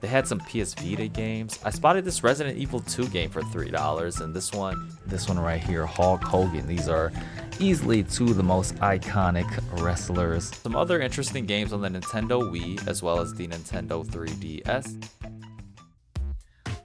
They had some PS Vita games. I spotted this Resident Evil 2 game for $3, and this one right here, Hulk Hogan. These are easily two of the most iconic wrestlers. Some other interesting games on the Nintendo Wii, as well as the Nintendo 3DS.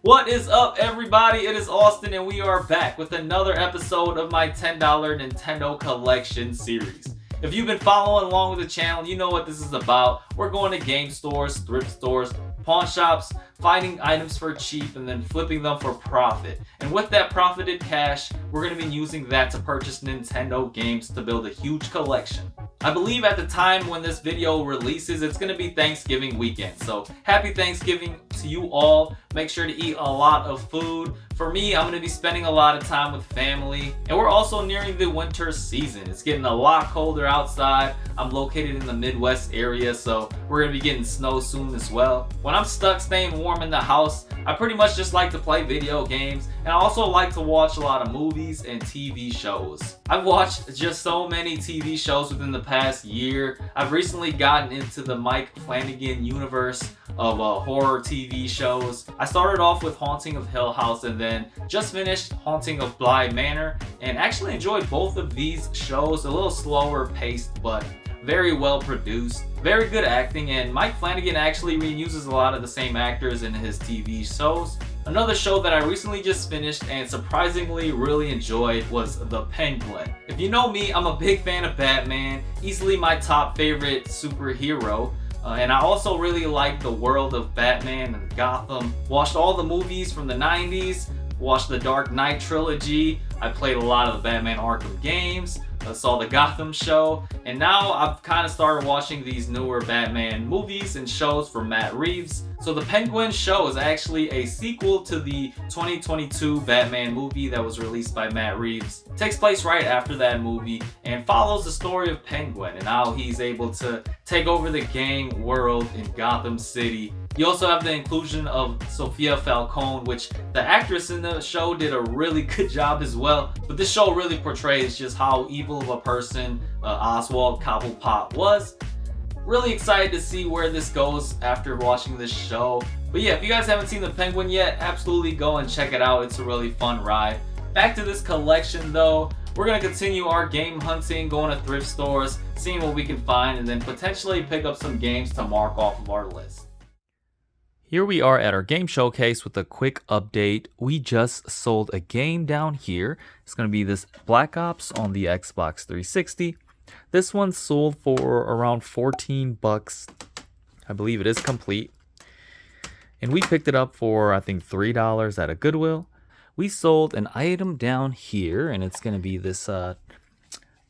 What is up, everybody? It is Austin, and we are back with another episode of my $10 Nintendo Collection series. If you've been following along with the channel, you know what this is about. We're going to game stores, thrift stores, pawn shops, finding items for cheap and then flipping them for profit. And with that profited cash, we're going to be using that to purchase Nintendo games to build a huge collection. I believe at the time when this video releases, it's going to be Thanksgiving weekend. So happy Thanksgiving to you all. Make sure to eat a lot of food. For me, I'm going to be spending a lot of time with family. And we're also nearing the winter season. It's getting a lot colder outside. I'm located in the Midwest area, so we're going to be getting snow soon as well. When I'm stuck staying warm in the house, I pretty much just like to play video games, and I also like to watch a lot of movies and TV shows. I've watched just so many TV shows within the past year. I've recently gotten into the Mike Flanagan universe of horror TV shows. I started off with Haunting of Hill House and then just finished Haunting of Bly Manor, and actually enjoyed both of these shows. A little slower paced, but very well produced, very good acting, and Mike Flanagan actually reuses a lot of the same actors in his TV shows. Another show that I recently just finished and surprisingly really enjoyed was The Penguin. If you know me, I'm a big fan of Batman, easily my top favorite superhero. And I also really like the world of Batman and Gotham. Watched all the movies from the 90s, watched the Dark Knight trilogy. I played a lot of the Batman Arkham games. Saw the Gotham show, and now I've kind of started watching these newer Batman movies and shows from Matt Reeves. So the Penguin show is actually a sequel to the 2022 Batman movie that was released by Matt Reeves. It takes place right after that movie and follows the story of Penguin and how he's able to take over the gang world in Gotham City. You also have the inclusion of Sophia Falcone, which the actress in the show did a really good job as well. But this show really portrays just how evil of a person Oswald Cobblepot was. Really excited to see where this goes after watching this show. But yeah, if you guys haven't seen The Penguin yet, absolutely go and check it out. It's a really fun ride. Back to this collection though. We're going to continue our game hunting, going to thrift stores, seeing what we can find, and then potentially pick up some games to mark off of our list. Here we are at our game showcase with a quick update. We just sold a game down here. It's going to be this Black Ops on the Xbox 360. This one sold for around $14. I believe it is complete. And we picked it up for, I think, $3 at a Goodwill. We sold an item down here, and it's going to be this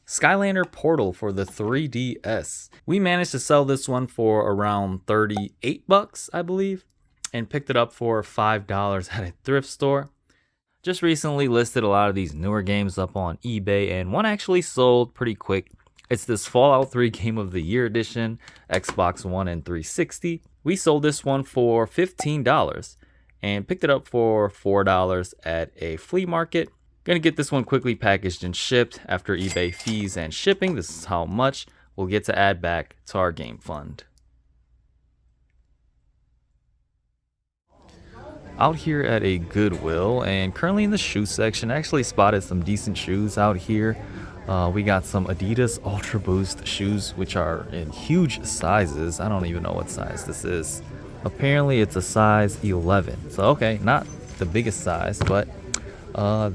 Skylander Portal for the 3DS. We managed to sell this one for around $38, I believe, and picked it up for $5 at a thrift store. Just recently listed a lot of these newer games up on eBay, and one actually sold pretty quick. It's this Fallout 3 Game of the Year edition, Xbox One and 360. We sold this one for $15 and picked it up for $4 at a flea market. Gonna get this one quickly packaged and shipped after eBay fees and shipping. This is how much we'll get to add back to our game fund. Out here at a Goodwill and currently in the shoe section. I actually spotted some decent shoes out here. We got some Adidas Ultra Boost shoes, which are in huge sizes. I don't even know what size this is. Apparently it's a size 11. So okay, not the biggest size, but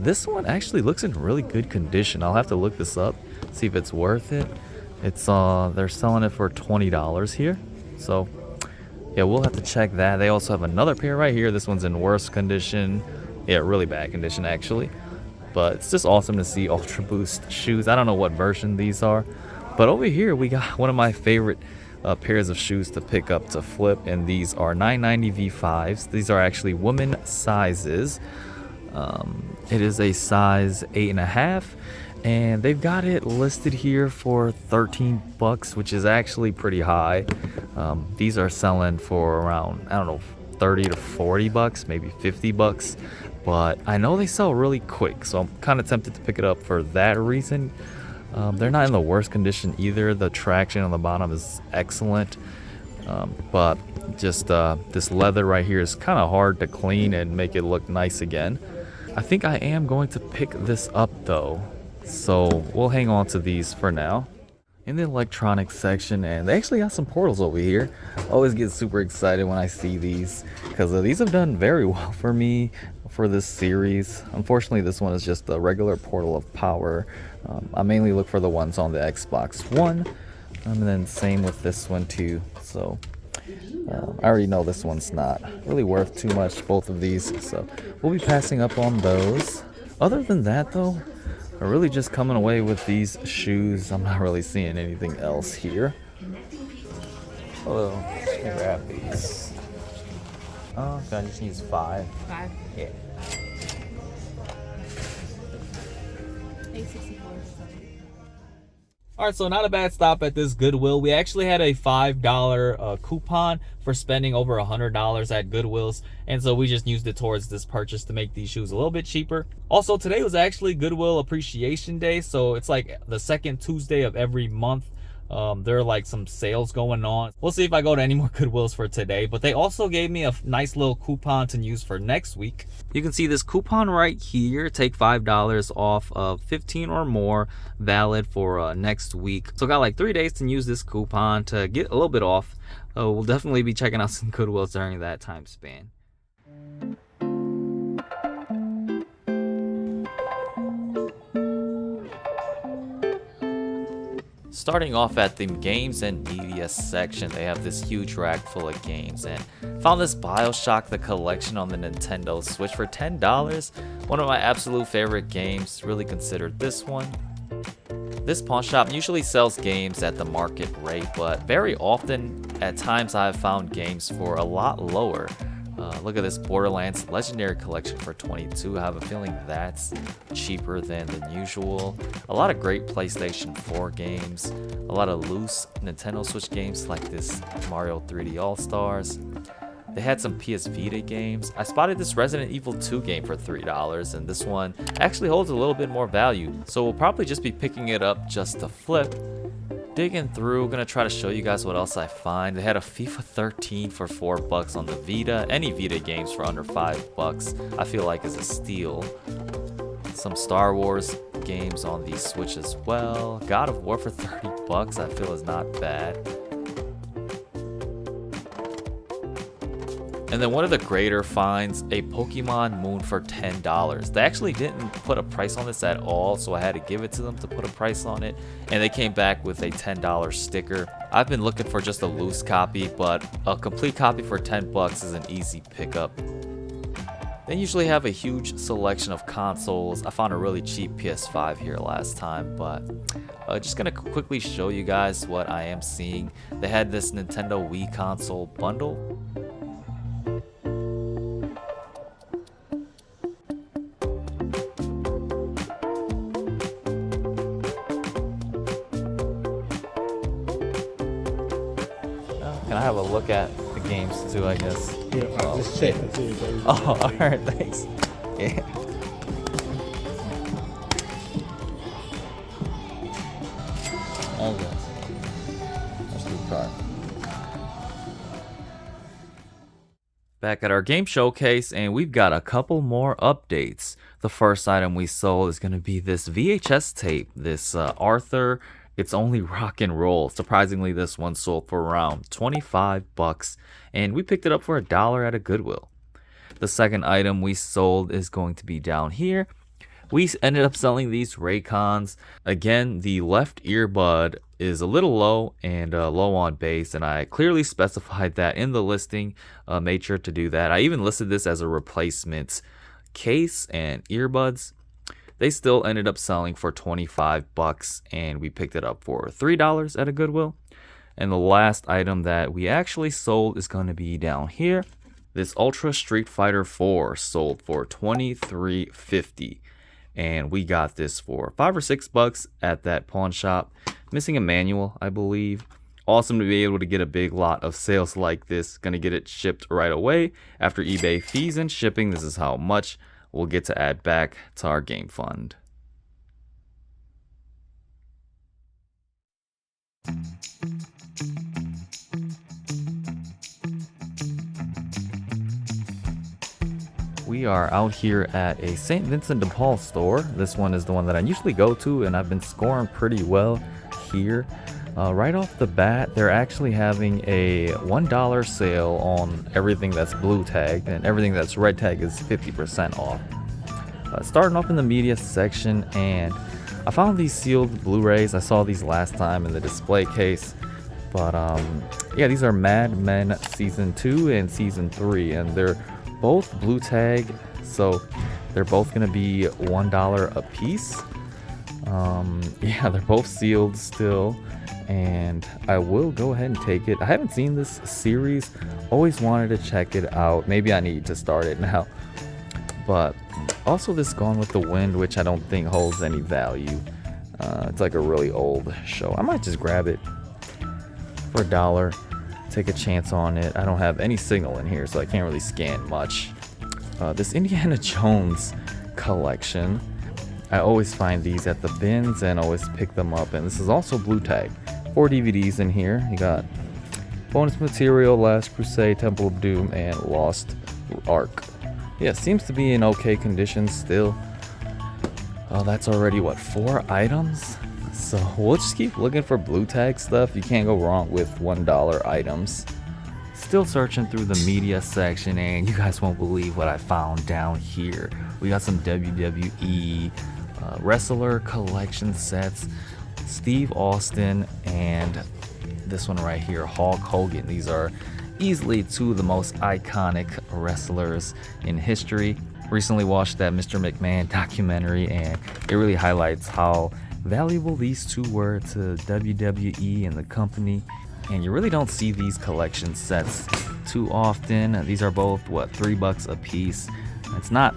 this one actually looks in really good condition. I'll have to look this up, see if it's worth it. It's they're selling it for $20 here. So yeah, we'll have to check that. They also have another pair right here. This one's in worse condition. Yeah, really bad condition actually. But it's just awesome to see Ultra Boost shoes. I don't know what version these are, but over here we got one of my favorite pairs of shoes to pick up to flip, and these are 990 V5s. These are actually women sizes. It is a size 8.5, and they've got it listed here for $13, which is actually pretty high. These are selling for around, I don't know, 30 to 40 bucks, maybe 50 bucks, but I know they sell really quick, so I'm kind of tempted to pick it up for that reason. They're not in the worst condition either. The traction on the bottom is excellent. but just this leather right here is kind of hard to clean and make it look nice again. I think I am going to pick this up though, so we'll hang on to these for now. In the electronics section, and they actually got some portals over here. I always get super excited when I see these because these have done very well for me for this series. Unfortunately, this one is just a regular portal of power. I mainly look for the ones on the Xbox One, and then same with this one too. So I already know this one's not really worth too much, both of these, so we'll be passing up on those. Other than that though, I'm really just coming away with these shoes. I'm not really seeing anything else here. Hello, let me grab these. Oh, can I just use 5? 5. Yeah. 864. Alright, so not a bad stop at this Goodwill. We actually had a $5 coupon for spending over $100 at Goodwill's, and so we just used it towards this purchase to make these shoes a little bit cheaper. Also, today was actually Goodwill Appreciation Day, so it's like the second Tuesday of every month. There are like some sales going on. We'll see if I go to any more Goodwills for today, but they also gave me a nice little coupon to use for next week. You can see this coupon right here, take $5 off of 15 or more, valid for next week. So I got like 3 days to use this coupon to get a little bit off. We'll definitely be checking out some Goodwills during that time span. Starting off at the games and media section, they have this huge rack full of games, and found this BioShock the Collection on the Nintendo Switch for $10. One of my absolute favorite games, really considered this one. This pawn shop usually sells games at the market rate, but very often at times I've found games for a lot lower. Look at this Borderlands Legendary Collection for $22. I have a feeling that's cheaper than usual. A lot of great PlayStation 4 games, a lot of loose Nintendo Switch games like this Mario 3D All-Stars. They had some PS Vita games. I spotted this Resident Evil 2 game for $3, and this one actually holds a little bit more value, so we'll probably just be picking it up just to flip. Digging through, gonna try to show you guys what else I find. They had a FIFA 13 for $4 on the Vita. Any Vita games for under $5 I feel like is a steal. Some Star Wars games on the Switch as well. God of War for $30 I feel is not bad. And then one of the greater finds, a Pokemon Moon for $10. They actually didn't put a price on this at all, so I had to give it to them to put a price on it. And they came back with a $10 sticker. I've been looking for just a loose copy, but a complete copy for $10 is an easy pickup. They usually have a huge selection of consoles. I found a really cheap PS5 here last time, but just gonna quickly show you guys what I am seeing. They had this Nintendo Wii console bundle. Can I have a look at the games too, I guess? Yeah, I'll just check it too, baby. Oh, alright, thanks. Yeah. Okay. That's the card. Back at our game showcase, and we've got a couple more updates. The first item we sold is going to be this VHS tape, this Arthur It's Only Rock and Roll. Surprisingly, this one sold for around $25, and we picked it up for $1 at a Goodwill. The second item we sold is going to be down here. We ended up selling these Raycons. Again, the left earbud is a little low and low on bass, and I clearly specified that in the listing. Made sure to do that. I even listed this as a replacement case and earbuds. They still ended up selling for $25, and we picked it up for $3 at a Goodwill. And the last item that we actually sold is going to be down here. This Ultra Street Fighter 4 sold for $23.50, and we got this for $5 or $6 at that pawn shop. Missing a manual, I believe. Awesome to be able to get a big lot of sales like this. Gonna get it shipped right away after eBay fees and shipping. This is how much we'll get to add back to our game fund. We are out here at a St. Vincent de Paul store. This one is the one that I usually go to, and I've been scoring pretty well here. Right off the bat, they're actually having a $1 sale on everything that's blue tagged, and everything that's red tagged is 50% off. Starting off in the media section, and I found these sealed Blu-rays. I saw these last time in the display case, but yeah, these are Mad Men Season 2 and Season 3, and they're both blue tag, so they're both gonna be $1 a piece. Yeah, they're both sealed still, and I will go ahead and take it. I haven't seen this series, always wanted to check it out. Maybe I need to start it now. But also this Gone with the Wind, which I don't think holds any value. It's like a really old show. I might just grab it for $1, take a chance on it. I don't have any signal in here, so I can't really scan much. This Indiana Jones collection, I always find these at the bins and always pick them up, and this is also blue tag. 4 DVDs in here. You got bonus material, Last Crusade, Temple of Doom, and Lost Ark. Yeah, seems to be in okay condition still. Oh, that's already what, 4 items? So we'll just keep looking for blue tag stuff. You can't go wrong with $1 items. Still searching through the media section, and you guys won't believe what I found down here. We got some WWE wrestler collection sets, Steve Austin, and this one right here, Hulk Hogan. These are easily 2 of the most iconic wrestlers in history. Recently watched that Mr. McMahon documentary, and it really highlights how valuable these 2 were to WWE and the company. And you really don't see these collection sets too often. These are both, what, $3 a piece. It's not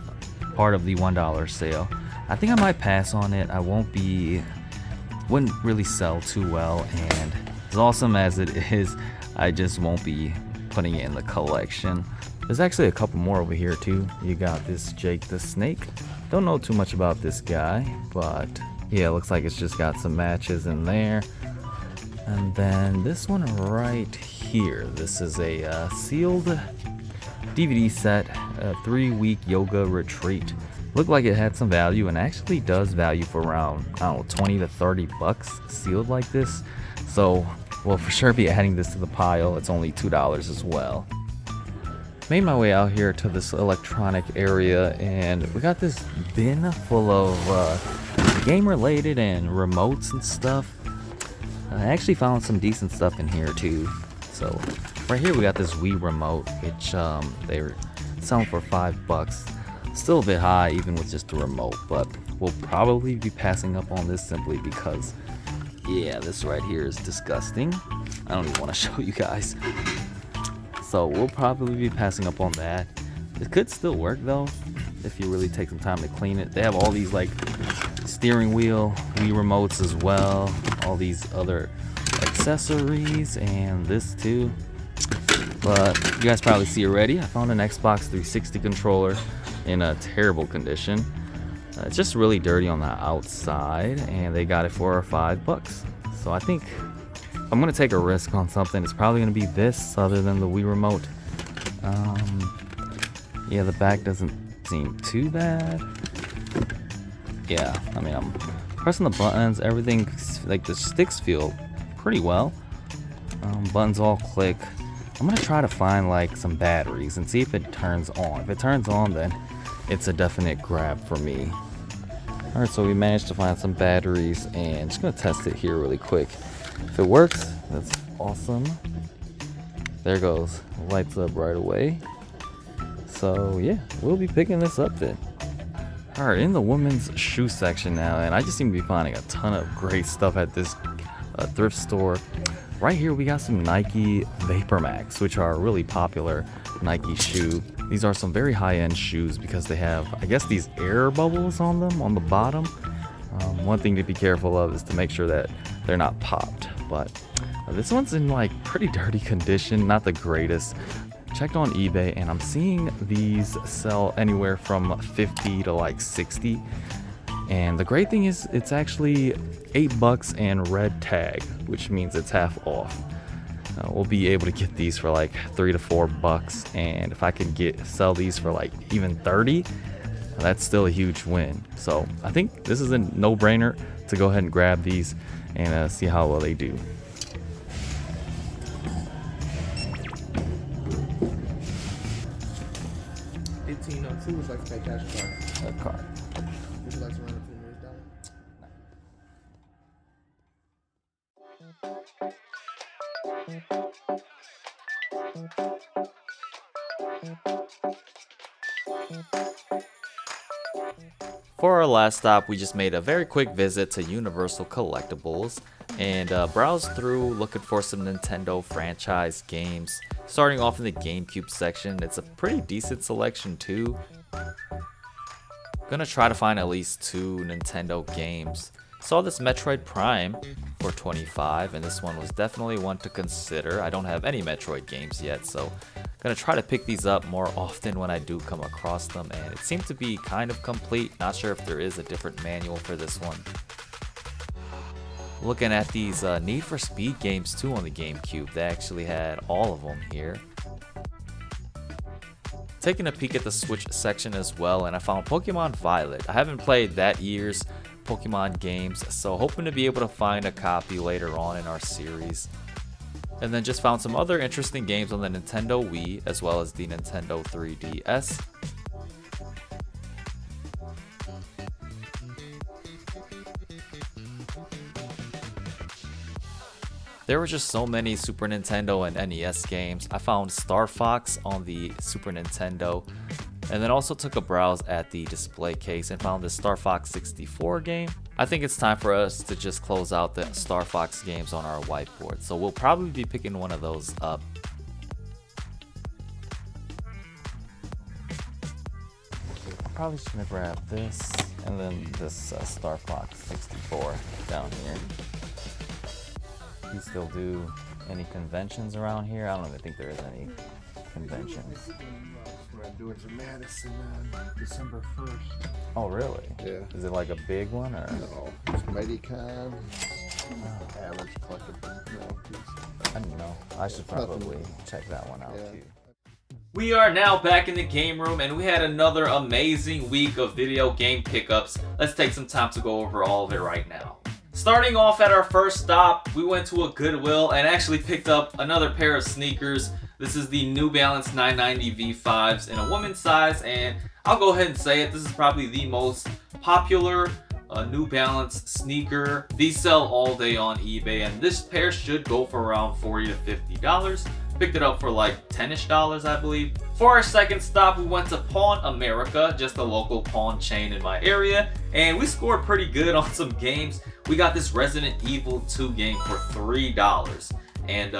part of the $1 sale. I think I might pass on it. Wouldn't really sell too well, and as awesome as it is, I just won't be putting it in the collection. There's actually a couple more over here too. You got this Jake the Snake. Don't know too much about this guy, but yeah, it looks like it's just got some matches in there. And then this one right here, this is a sealed DVD set, a 3-week yoga retreat. Looked like it had some value, and actually does value for around, I don't know, 20 to 30 bucks sealed like this. So we'll for sure be adding this to the pile. It's only $2 as well. Made my way out here to this electronic area, and we got this bin full of game related and remotes and stuff. I actually found some decent stuff in here too. So right here we got this Wii remote, which they were selling for $5. Still a bit high even with just the remote, but we'll probably be passing up on this simply because, yeah, this right here is disgusting. I don't even want to show you guys. So we'll probably be passing up on that. It could still work though if you really take some time to clean it. They have all these like steering wheel Wii remotes as well, all these other accessories, and this too. But you guys probably see already, I found an Xbox 360 controller in a terrible condition. It's just really dirty on the outside, and they got it for $5. So I think if I'm gonna take a risk on something, it's probably gonna be this other than the Wii remote. Yeah, the back doesn't seem too bad. Yeah, I mean, I'm pressing the buttons, everything, like the sticks feel pretty well. Buttons all click. I'm gonna try to find like some batteries and see if it turns on. If it turns on, then it's a definite grab for me. Alright, so we managed to find some batteries, and just gonna test it here really quick. If it works, that's awesome. There goes, lights up right away. So yeah, we'll be picking this up then. Alright, in the women's shoe section now, and I just seem to be finding a ton of great stuff at this thrift store. Right here we got some Nike Vapor Max, which are a really popular Nike shoe. These are some very high-end shoes because they have, I guess, these air bubbles on them on the bottom. One thing to be careful of is to make sure that they're not popped. But this one's in like pretty dirty condition, not the greatest. Checked on eBay, and I'm seeing these sell anywhere from 50 to like 60. And the great thing is it's actually $8 and red tag, which means it's half off. we'll be able to get these for like $3 to $4, and if I can sell these for like even 30, that's still a huge win. So I think this is a no-brainer to go ahead and grab these and see how well they do. $18.02 is like to pay cash card. A card. Would you like to run it through Mary's dollar? For our last stop, we just made a very quick visit to Universal Collectibles and browsed through looking for some Nintendo franchise games. Starting off in the GameCube section, it's a pretty decent selection too. Gonna try to find at least 2 Nintendo games. Saw this Metroid Prime for $25, and this one was definitely one to consider. I don't have any Metroid games yet, so gonna try to pick these up more often when I do come across them, and it seemed to be kind of complete. Not sure if there is a different manual for this one. Looking at these Need for Speed games too on the GameCube, they actually had all of them here. Taking a peek at the Switch section as well, and I found Pokemon Violet. I haven't played that year's Pokemon games, so hoping to be able to find a copy later on in our series. And then just found some other interesting games on the Nintendo Wii as well as the Nintendo 3DS. There were just so many Super Nintendo and NES games. I found Star Fox on the Super Nintendo, and then also took a browse at the display case and found this Star Fox 64 game. I think it's time for us to just close out the Star Fox games on our whiteboard, so we'll probably be picking one of those up. Probably just gonna grab this and then this Star Fox 64 down here. Do you still do any conventions around here? I don't even think there is any conventions. We're doing some Madison on December 1st. Oh, really? Yeah. Is it like a big one or? No, it's MightyCon. Average collectible. No, I don't know. I should probably check that one out too. We are now back in the game room, and we had another amazing week of video game pickups. Let's take some time to go over all of it right now. Starting off at our first stop, we went to a Goodwill and actually picked up another pair of sneakers. This is the New Balance 990 V5s in a woman's size, and I'll go ahead and say it, this is probably the most popular New Balance sneaker. These sell all day on eBay, and this pair should go for around $40 to $50. Picked it up for like $10-ish, I believe. For our second stop, we went to Pawn America, just a local pawn chain in my area, and we scored pretty good on some games. We got this Resident Evil 2 game for $3. And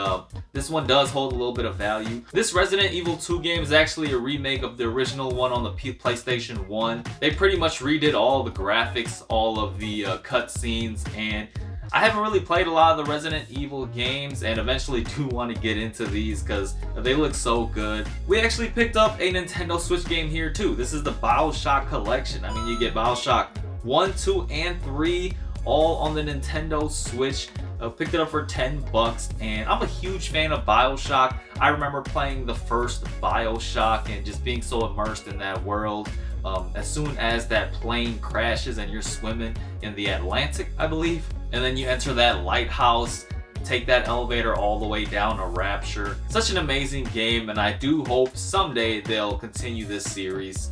this one does hold a little bit of value. This Resident Evil 2 game is actually a remake of the original one on the PlayStation 1. They pretty much redid all the graphics, all of the cutscenes, and I haven't really played a lot of the Resident Evil games and eventually do want to get into these because they look so good. We actually picked up a Nintendo Switch game here too. This is the BioShock collection. I mean, you get BioShock 1, 2, and 3 all on the Nintendo Switch. Picked it up for $10, and I'm a huge fan of BioShock. I remember playing the first BioShock and just being so immersed in that world. As soon as that plane crashes and you're swimming in the Atlantic, I believe, and then you enter that lighthouse, take that elevator all the way down to Rapture. Such an amazing game, and I do hope someday they'll continue this series.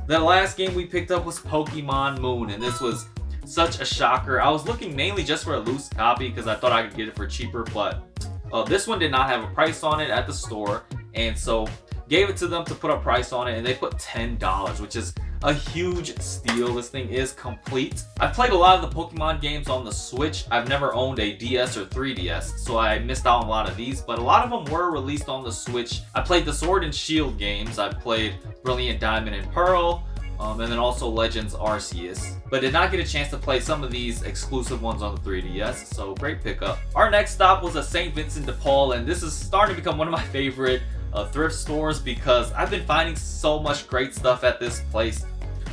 The last game we picked up was Pokemon Moon, and this was such a shocker. I was looking mainly just for a loose copy because I thought I could get it for cheaper, but this one did not have a price on it at the store, and so gave it to them to put a price on it, and they put $10, which is a huge steal. This thing is complete. I've played a lot of the Pokemon games on the Switch. I've never owned a DS or 3DS, so I missed out on a lot of these, but a lot of them were released on the Switch. I played the Sword and Shield games. I played Brilliant Diamond and Pearl, and then also Legends Arceus, but did not get a chance to play some of these exclusive ones on the 3DS, so great pickup. Our next stop was a St. Vincent de Paul, and this is starting to become one of my favorite thrift stores because I've been finding so much great stuff at this place.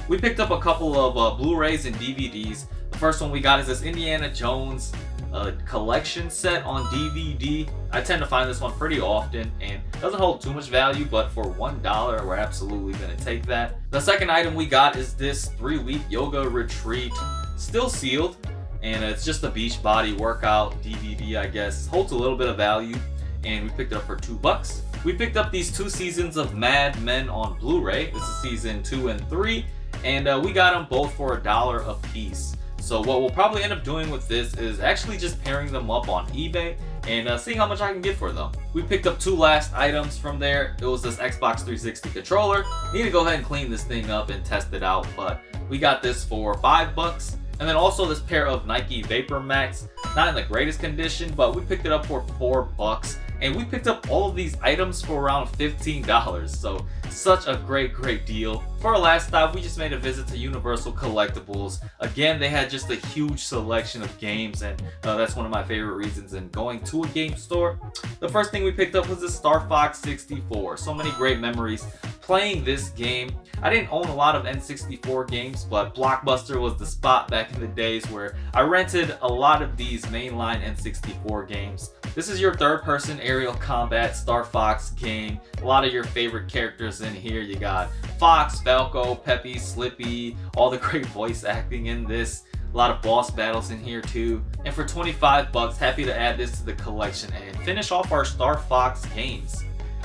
We picked up a couple of Blu-rays and DVDs. The first one we got is this Indiana Jones a collection set on DVD. I tend to find this one pretty often and doesn't hold too much value, but for $1, we're absolutely gonna take that. The second item we got is this 3-week yoga retreat, still sealed, and it's just a beach body workout DVD, I guess. Holds a little bit of value, and we picked it up for $2. We picked up these 2 seasons of Mad Men on Blu-ray. This is season 2 and 3, and we got them both for $1 a piece. So what we'll probably end up doing with this is actually just pairing them up on eBay and seeing how much I can get for them. We picked up 2 last items from there. It was this Xbox 360 controller. Need to go ahead and clean this thing up and test it out, but we got this for $5. And then also this pair of Nike Vapor Max, not in the greatest condition, but we picked it up for $4. And we picked up all of these items for around $15. So such a great deal. For our last stop, we just made a visit to Universal Collectibles. Again, they had just a huge selection of games, and that's one of my favorite reasons in going to a game store. The first thing we picked up was the Star Fox 64. So many great memories playing this game. I didn't own a lot of N64 games, but Blockbuster was the spot back in the days where I rented a lot of these mainline N64 games. This is your third-person aerial combat Star Fox game. A lot of your favorite characters in here. You got Fox, Falco, Peppy, Slippy, all the great voice acting in this. A lot of boss battles in here too. And for $25, happy to add this to the collection and finish off our Star Fox games.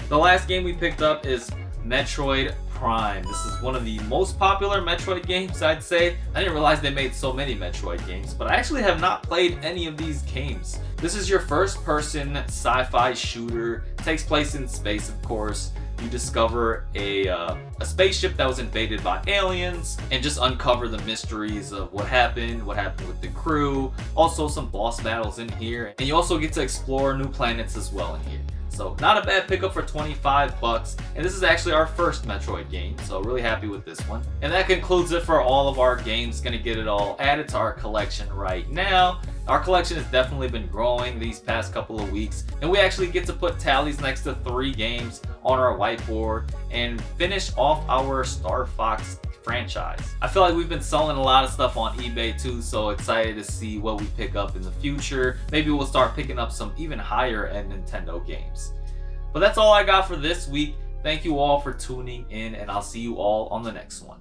The last game we picked up is Metroid Prime. This is one of the most popular Metroid games, I'd say. I didn't realize they made so many Metroid games, but I actually have not played any of these games. This is your first-person sci-fi shooter. It takes place in space, of course. You discover a spaceship that was invaded by aliens and just uncover the mysteries of what happened with the crew. Also some boss battles in here, and you also get to explore new planets as well in here. So not a bad pickup for $25, and this is actually our first Metroid game, so really happy with this one. And that concludes it for all of our games. Gonna get it all added to our collection right now. Our collection has definitely been growing these past couple of weeks, and we actually get to put tallies next to 3 games on our whiteboard and finish off our Star Fox franchise. I feel like we've been selling a lot of stuff on eBay too, so excited to see what we pick up in the future. Maybe we'll start picking up some even higher end Nintendo games. But that's all I got for this week. Thank you all for tuning in, and I'll see you all on the next one.